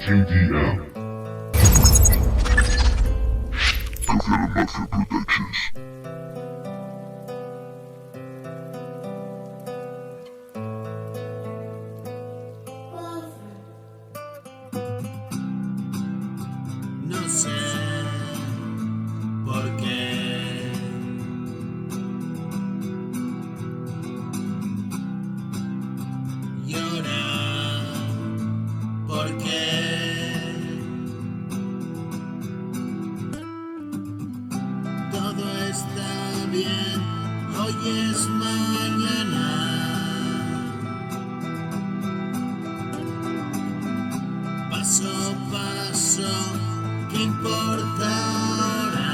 JDM. Governor Mafia Productions. No sé por qué llora, porque todo está bien, hoy es mañana. Paso a paso, ¿qué importa ahora?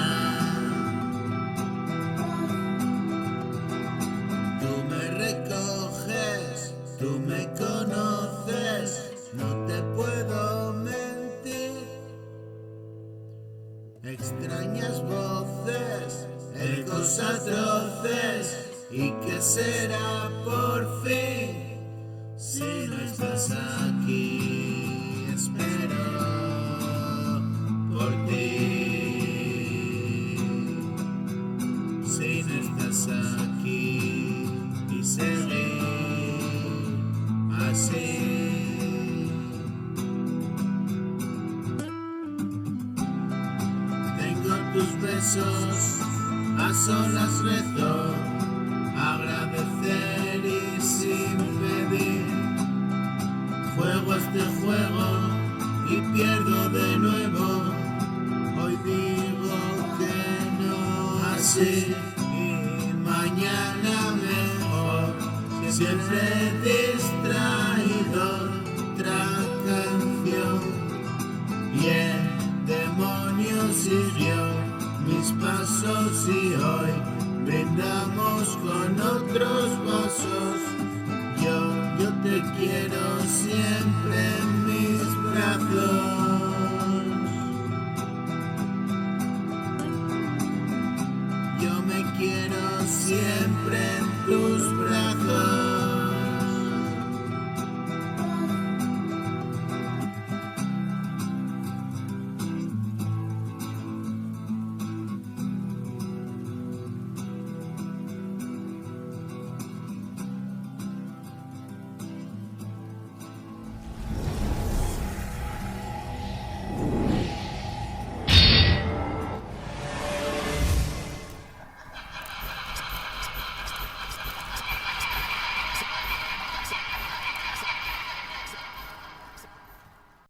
Tú me recoges, tú me conoces, no te puedo mentir. Extrañas voces, ecos atroces, ¿y qué será por fin? Si no estás aquí, espero por ti. Si no estás aquí y seguir así. Tengo tus besos, a solas rezo, agradecer y sin pedir. Juego este juego y pierdo de nuevo. Hoy digo que no así y mañana mejor. Siempre digo